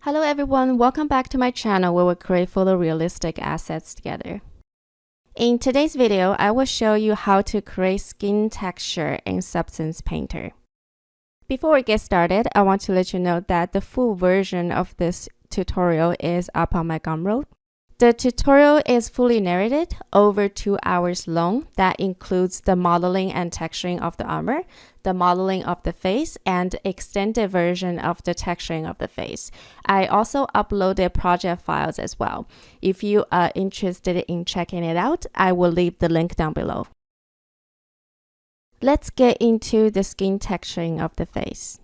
Hello everyone, welcome back to my channel where we create photorealistic assets together. In today's video, I will show you how to create skin texture in Substance Painter. Before we get started, I want to let you know that the full version of this tutorial is up on my Gumroad. The tutorial is fully narrated, over 2 hours long. That includes the modeling and texturing of the armor, the modeling of the face, and extended version of the texturing of the face. I also uploaded project files as well. If you are interested in checking it out, I will leave the link down below. Let's get into the skin texturing of the face.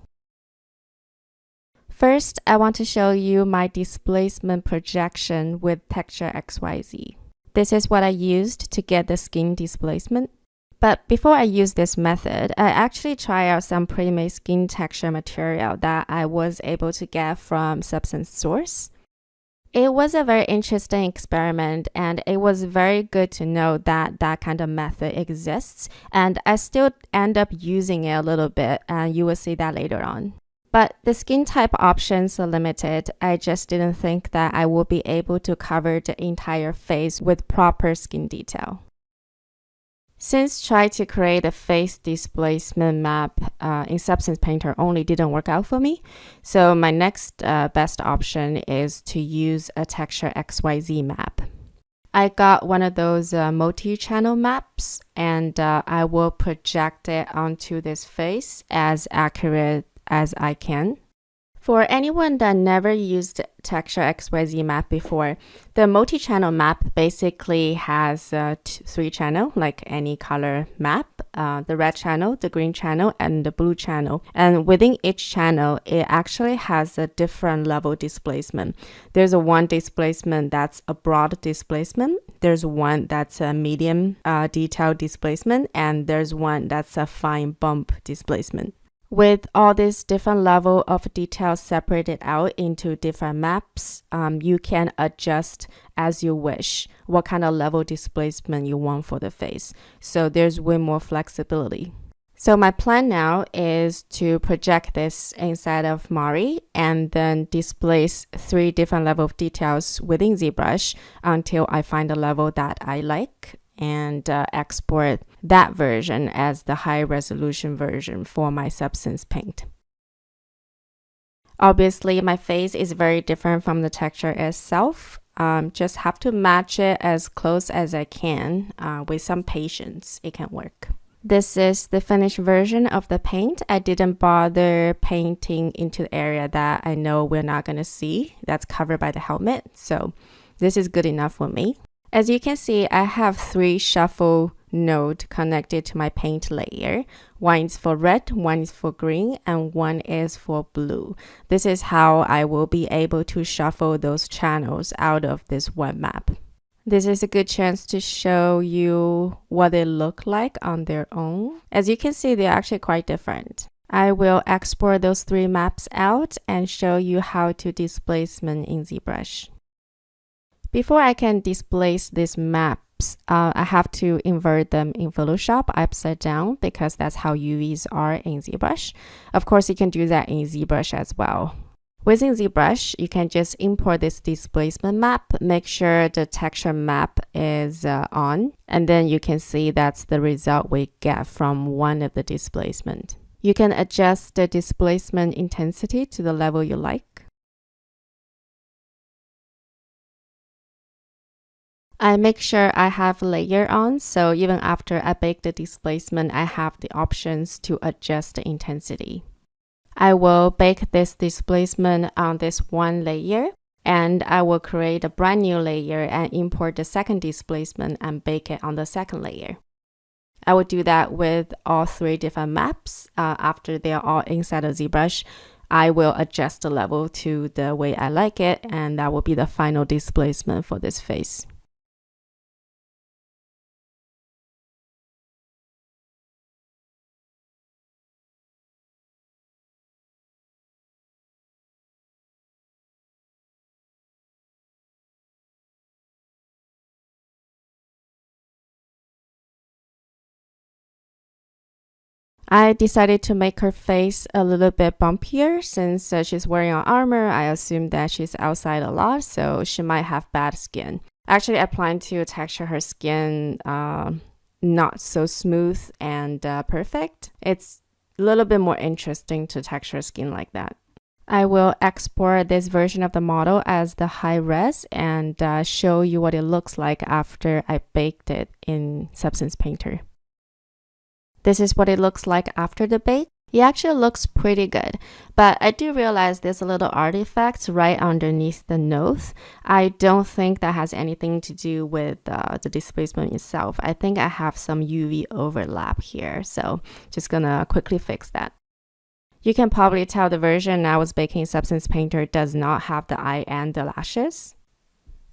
First, I want to show you my displacement projection with texture XYZ. This is what I used to get the skin displacement. But before I use this method, I actually tried out some pre-made skin texture material that I was able to get from Substance Source. It was a very interesting experiment, and it was very good to know that that kind of method exists, and I still end up using it a little bit, and you will see that later on. But the skin type options are limited. I just didn't think that I would be able to cover the entire face with proper skin detail. Since trying to create a face displacement map in Substance Painter only didn't work out for me, so my next best option is to use a texture XYZ map. I got one of those multi-channel maps, and I will project it onto this face as accurate as I can. For anyone that never used texture XYZ map before, the multi-channel map basically has 3 channels, like any color map, the red channel, the green channel, and the blue channel. And within each channel, it actually has a different level displacement. There's a one displacement that's a broad displacement. There's one that's a medium detail displacement, and there's one that's a fine bump displacement. With all these different level of details separated out into different maps, you can adjust as you wish what kind of level displacement you want for the face. So there's way more flexibility. So my plan now is to project this inside of Mari and then displace 3 different level of details within ZBrush until I find a level that I like, and export that version as the high resolution version for my Substance Paint. Obviously, my face is very different from the texture itself. Just have to match it as close as I can. With some patience, it can work. This is the finished version of the paint. I didn't bother painting into the area that I know we're not going to see. That's covered by the helmet. So this is good enough for me. As you can see, I have 3 shuffle nodes connected to my paint layer. One is for red, one is for green, and one is for blue. This is how I will be able to shuffle those channels out of this one map. This is a good chance to show you what they look like on their own. As you can see, they're actually quite different. I will export those 3 maps out and show you how to displacement in ZBrush. Before I can displace these maps, I have to invert them in Photoshop upside down because that's how UVs are in ZBrush. Of course, you can do that in ZBrush as well. Within ZBrush, you can just import this displacement map, make sure the texture map is on, and then you can see that's the result we get from one of the displacement. You can adjust the displacement intensity to the level you like. I make sure I have layer on, so even after I bake the displacement, I have the options to adjust the intensity. I will bake this displacement on this one layer, and I will create a brand new layer and import the second displacement and bake it on the second layer. I will do that with all 3 different maps. After they are all inside of ZBrush, I will adjust the level to the way I like it, and that will be the final displacement for this face. I decided to make her face a little bit bumpier since she's wearing an armor. I assume that she's outside a lot, so she might have bad skin. Actually, I plan to texture her skin not so smooth and perfect. It's a little bit more interesting to texture skin like that. I will export this version of the model as the high res and show you what it looks like after I baked it in Substance Painter. This is what it looks like after the bake. It actually looks pretty good, but I do realize there's a little artifact right underneath the nose. I don't think that has anything to do with the displacement itself. I think I have some UV overlap here, so just gonna quickly fix that. You can probably tell the version I was baking Substance Painter does not have the eye and the lashes.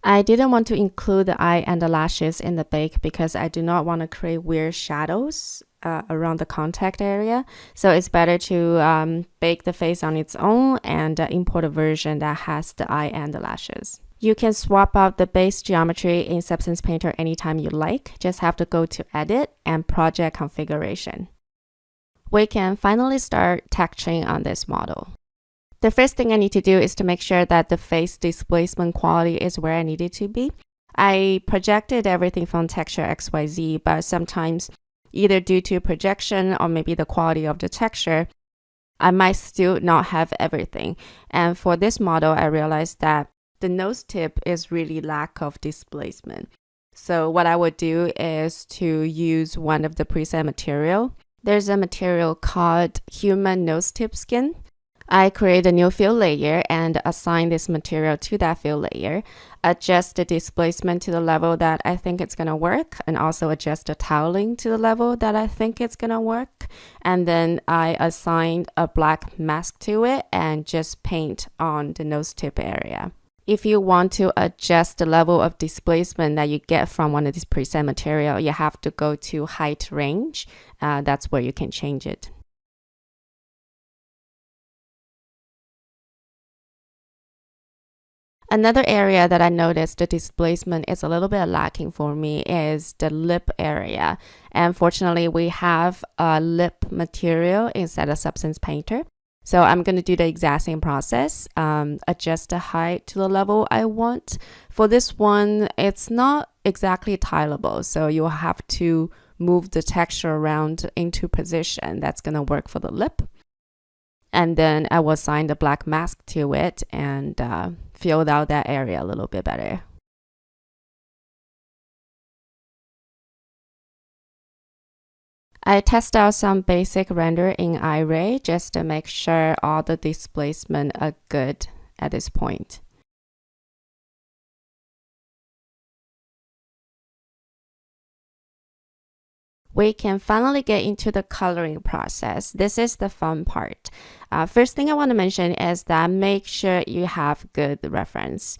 I didn't want to include the eye and the lashes in the bake because I do not want to create weird shadows around the contact area. So it's better to bake the face on its own and import a version that has the eye and the lashes. You can swap out the base geometry in Substance Painter anytime you like. Just have to go to Edit and Project Configuration. We can finally start texturing on this model. The first thing I need to do is to make sure that the face displacement quality is where I need it to be. I projected everything from texture XYZ, but sometimes either due to projection or maybe the quality of the texture, I might still not have everything. And for this model, I realized that the nose tip is really lack of displacement. So what I would do is to use one of the preset material. There's a material called Human Nose Tip Skin. I create a new fill layer and assign this material to that fill layer, adjust the displacement to the level that I think it's going to work, and also adjust the toweling to the level that I think it's going to work. And then I assign a black mask to it and just paint on the nose tip area. If you want to adjust the level of displacement that you get from one of these preset material, you have to go to height range. That's where you can change it. Another area that I noticed the displacement is a little bit lacking for me is the lip area. And fortunately, we have a lip material instead of Substance Painter. So I'm going to do the exact same process, adjust the height to the level I want. For this one, it's not exactly tileable, so you'll have to move the texture around into position. That's going to work for the lip. And then I will assign the black mask to it and fill out that area a little bit better. I test out some basic render in iRay just to make sure all the displacement are good at this point. We can finally get into the coloring process. This is the fun part. First thing I want to mention is that make sure you have good reference.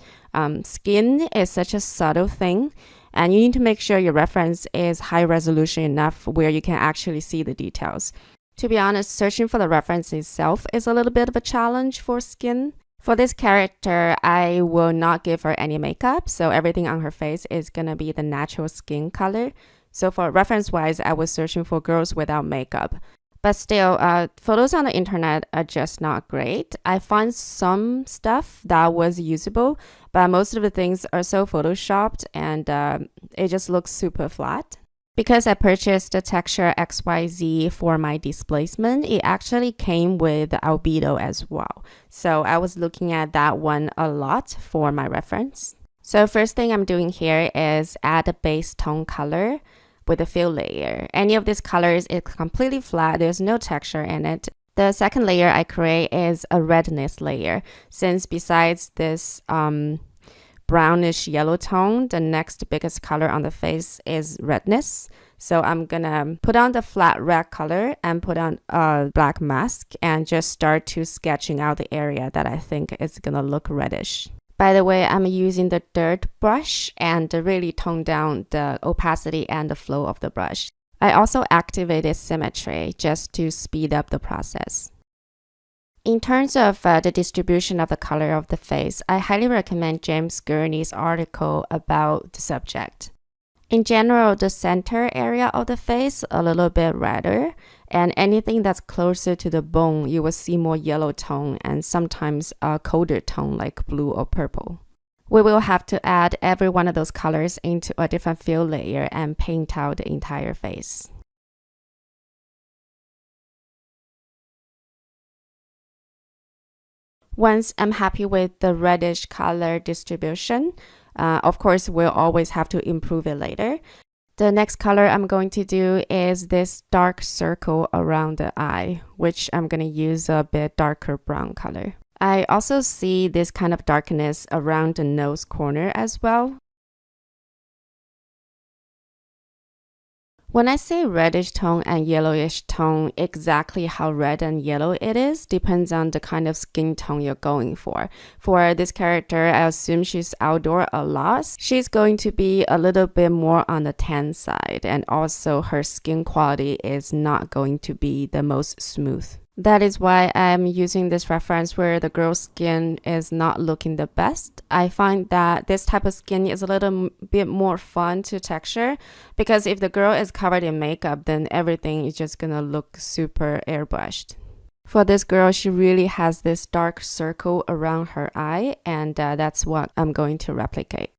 Skin is such a subtle thing, and you need to make sure your reference is high resolution enough where you can actually see the details. To be honest, searching for the reference itself is a little bit of a challenge for skin. For this character, I will not give her any makeup, so everything on her face is going to be the natural skin color. So for reference-wise, I was searching for girls without makeup. But still, photos on the internet are just not great. I found some stuff that was usable, but most of the things are so photoshopped and it just looks super flat. Because I purchased the texture XYZ for my displacement, it actually came with albedo as well. So I was looking at that one a lot for my reference. So first thing I'm doing here is add a base tone color with a fill layer. Any of these colors is completely flat. There's no texture in it. The second layer I create is a redness layer. Since besides this brownish yellow tone, the next biggest color on the face is redness. So I'm gonna put on the flat red color and put on a black mask and just start to sketching out the area that I think is gonna look reddish. By the way, I'm using the dirt brush and really tone down the opacity and the flow of the brush. I also activated symmetry just to speed up the process. In terms of the distribution of the color of the face, I highly recommend James Gurney's article about the subject. In general, the center area of the face a little bit redder, and anything that's closer to the bone, you will see more yellow tone and sometimes a colder tone like blue or purple. We will have to add every one of those colors into a different fill layer and paint out the entire face. Once I'm happy with the reddish color distribution, of course, we'll always have to improve it later. The next color I'm going to do is this dark circle around the eye, which I'm going to use a bit darker brown color. I also see this kind of darkness around the nose corner as well. When I say reddish tone and yellowish tone, exactly how red and yellow it is depends on the kind of skin tone you're going for. For this character, I assume she's outdoor a lot. She's going to be a little bit more on the tan side, and also her skin quality is not going to be the most smooth. That is why I'm using this reference where the girl's skin is not looking the best. I find that this type of skin is a little bit more fun to texture, because if the girl is covered in makeup, then everything is just gonna look super airbrushed. For this girl, she really has this dark circle around her eye, and that's what I'm going to replicate.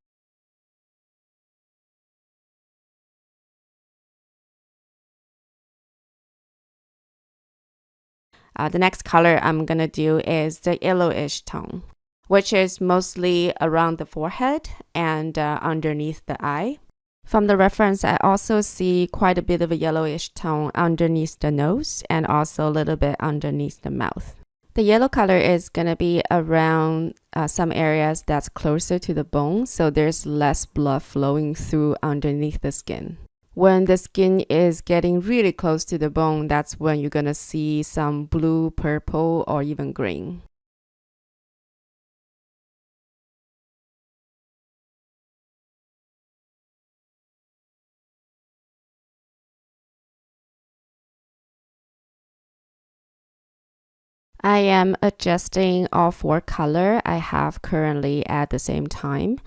The next color I'm gonna do is the yellowish tone, which is mostly around the forehead and underneath the eye. From the reference, I also see quite a bit of a yellowish tone underneath the nose and also a little bit underneath the mouth. The yellow color is gonna be around some areas that's closer to the bone, so there's less blood flowing through underneath the skin. When the skin is getting really close to the bone, that's when you're gonna see some blue, purple, or even green. I am adjusting all four colors I have currently at the same time.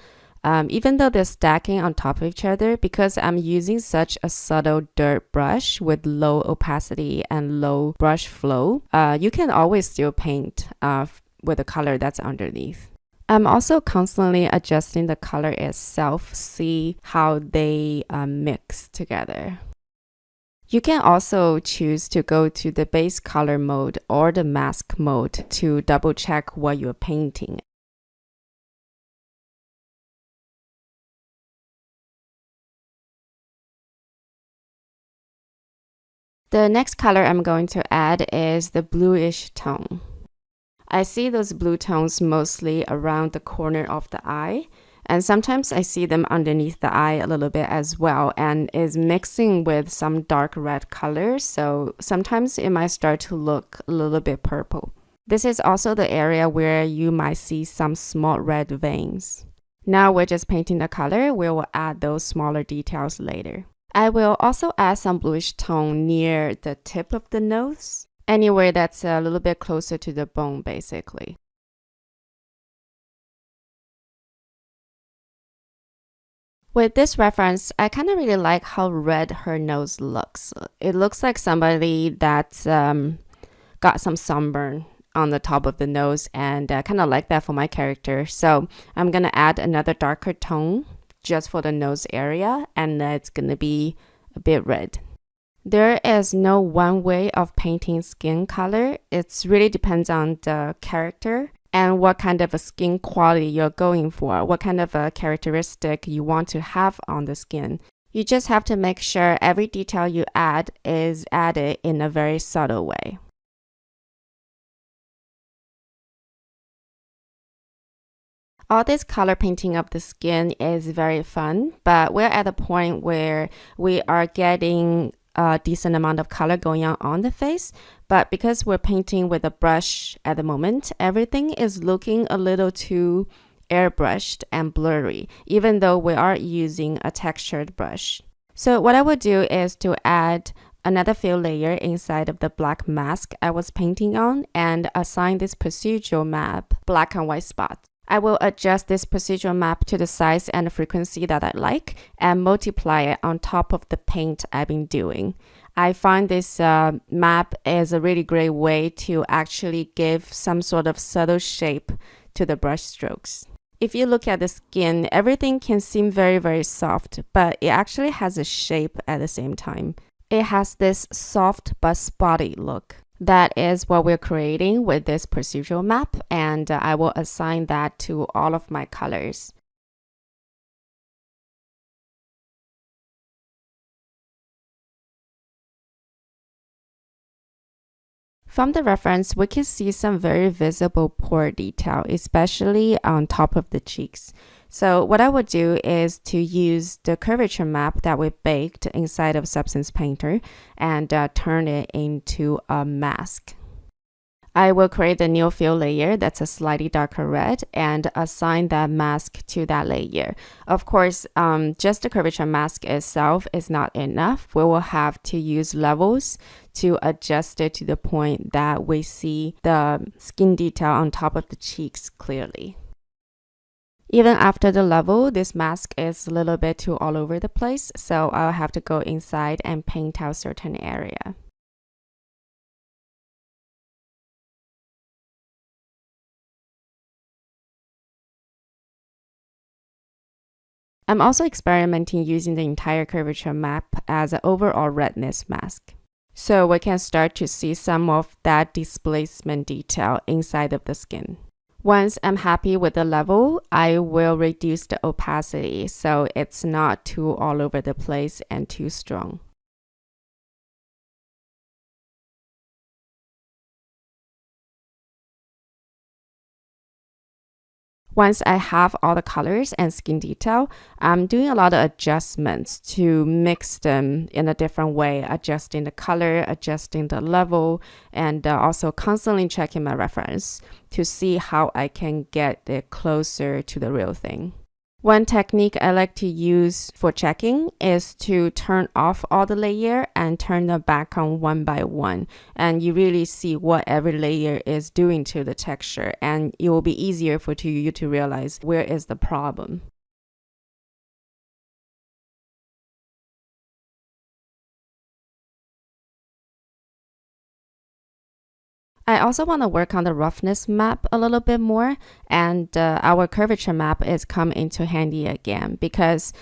Even though they're stacking on top of each other, because I'm using such a subtle dirt brush with low opacity and low brush flow, you can always still paint with the color that's underneath. I'm also constantly adjusting the color itself, see how they mix together. You can also choose to go to the base color mode or the mask mode to double check what you're painting. The next color I'm going to add is the bluish tone. I see those blue tones mostly around the corner of the eye, and sometimes I see them underneath the eye a little bit as well, and is mixing with some dark red color, so sometimes it might start to look a little bit purple. This is also the area where you might see some small red veins. Now we're just painting the color. We will add those smaller details later. I will also add some bluish tone near the tip of the nose, anywhere that's a little bit closer to the bone, basically. With this reference, I kind of really like how red her nose looks. It looks like somebody that's got some sunburn on the top of the nose, and kind of like that for my character. So I'm going to add another darker tone just for the nose area, and it's going to be a bit red. There is no one way of painting skin color. It really depends on the character and what kind of a skin quality you're going for, what kind of a characteristic you want to have on the skin. You just have to make sure every detail you add is added in a very subtle way. All this color painting of the skin is very fun, but we're at a point where we are getting a decent amount of color going on the face. But because we're painting with a brush at the moment, everything is looking a little too airbrushed and blurry, even though we are using a textured brush. So what I would do is to add another fill layer inside of the black mask I was painting on and assign this procedural map black and white spots. I will adjust this procedural map to the size and frequency that I like and multiply it on top of the paint I've been doing. I find this map is a really great way to actually give some sort of subtle shape to the brush strokes. If you look at the skin, everything can seem very, very soft, but it actually has a shape at the same time. It has this soft but spotty look. That is what we're creating with this procedural map, and I will assign that to all of my colors. From the reference, we can see some very visible pore detail, especially on top of the cheeks. So what I would do is to use the curvature map that we baked inside of Substance Painter and turn it into a mask. I will create a new fill layer that's a slightly darker red and assign that mask to that layer. Of course, just the curvature mask itself is not enough. We will have to use levels to adjust it to the point that we see the skin detail on top of the cheeks clearly. Even after the level, this mask is a little bit too all over the place, so I'll have to go inside and paint out certain area. I'm also experimenting using the entire curvature map as an overall redness mask. So we can start to see some of that displacement detail inside of the skin. Once I'm happy with the level, I will reduce the opacity so it's not too all over the place and too strong. Once I have all the colors and skin detail, I'm doing a lot of adjustments to mix them in a different way, adjusting the color, adjusting the level, and also constantly checking my reference to see how I can get it closer to the real thing. One technique I like to use for checking is to turn off all the layer and turn them back on one by one. And you really see what every layer is doing to the texture, and it will be easier for you to realize where is the problem. I also want to work on the roughness map a little bit more, and our curvature map is come into handy again because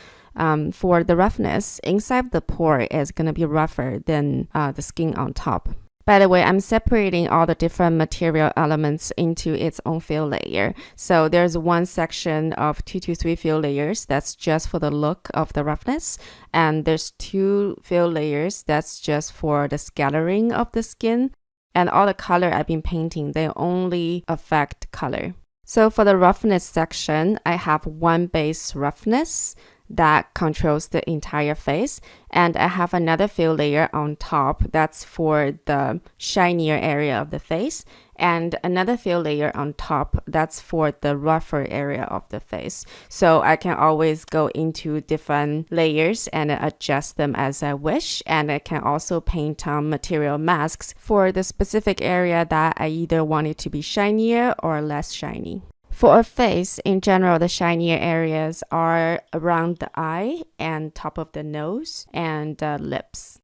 for the roughness, inside the pore is going to be rougher than the skin on top. By the way, I'm separating all the different material elements into its own fill layer. So there's one section of 2 to 3 fill layers that's just for the look of the roughness. And there's 2 fill layers that's just for the scattering of the skin. And all the color I've been painting, they only affect color. So for the roughness section, I have one base roughness that controls the entire face, and I have another fill layer on top that's for the shinier area of the face, and another fill layer on top that's for the rougher area of the face. So I can always go into different layers and adjust them as I wish, and I can also paint on material masks for the specific area that I either want it to be shinier or less shiny. For a face, in general, the shinier areas are around the eye and top of the nose and lips.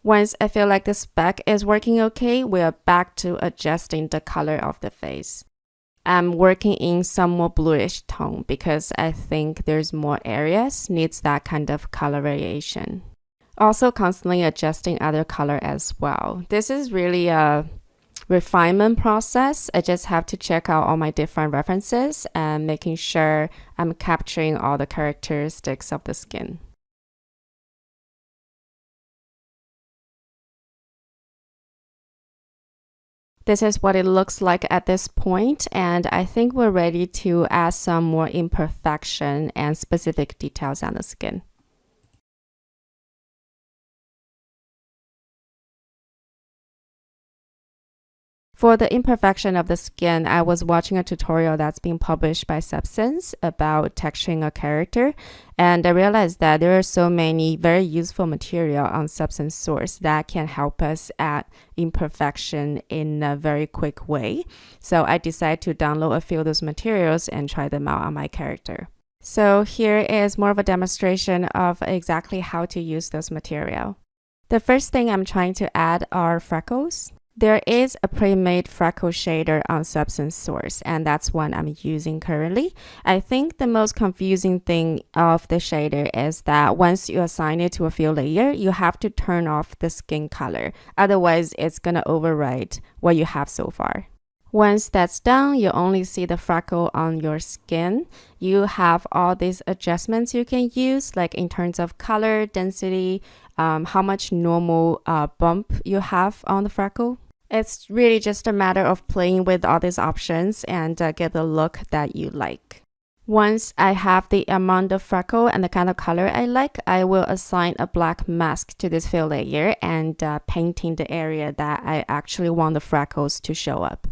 Once I feel like the speck is working okay, we are back to adjusting the color of the face. I'm working in some more bluish tone because I think there's more areas needs that kind of color variation. Also constantly adjusting other color as well. This is really a refinement process. I just have to check out all my different references and making sure I'm capturing all the characteristics of the skin. This is what it looks like at this point, and I think we're ready to add some more imperfection and specific details on the skin. For the imperfection of the skin, I was watching a tutorial that's been published by Substance about texturing a character, and I realized that there are so many very useful material on Substance Source that can help us add imperfection in a very quick way. So I decided to download a few of those materials and try them out on my character. So here is more of a demonstration of exactly how to use this material. The first thing I'm trying to add are freckles. There is a pre-made freckle shader on Substance Source, and that's one I'm using currently. I think the most confusing thing of the shader is that once you assign it to a fill layer, you have to turn off the skin color. Otherwise, it's going to overwrite what you have so far. Once that's done, you only see the freckle on your skin. You have all these adjustments you can use, like in terms of color, density, how much normal bump you have on the freckle. It's really just a matter of playing with all these options and get the look that you like. Once I have the amount of freckle and the kind of color I like, I will assign a black mask to this fill layer and painting the area that I actually want the freckles to show up.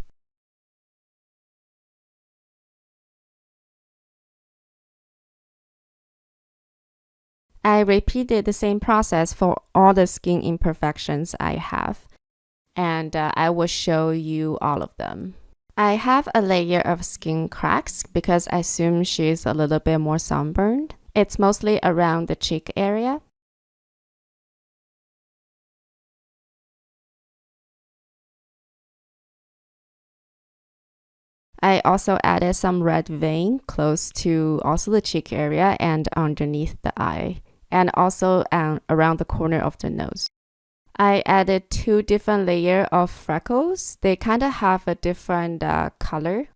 I repeated the same process for all the skin imperfections I have, and I will show you all of them. I have a layer of skin cracks because I assume she's a little bit more sunburned. It's mostly around the cheek area. I also added some red vein close to also the cheek area and underneath the eye, and also around the corner of the nose. I added 2 different layers of freckles. They kind of have a different color.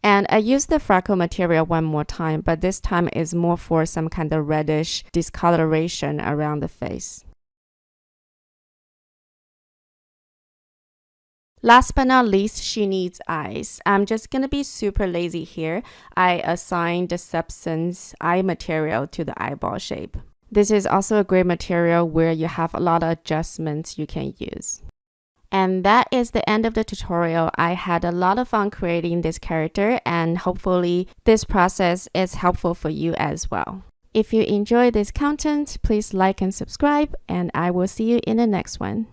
And I used the freckle material one more time, but this time is more for some kind of reddish discoloration around the face. Last but not least, she needs eyes. I'm just going to be super lazy here. I assigned the Substance eye material to the eyeball shape. This is also a great material where you have a lot of adjustments you can use. And that is the end of the tutorial. I had a lot of fun creating this character, and hopefully this process is helpful for you as well. If you enjoy this content, please like and subscribe, and I will see you in the next one.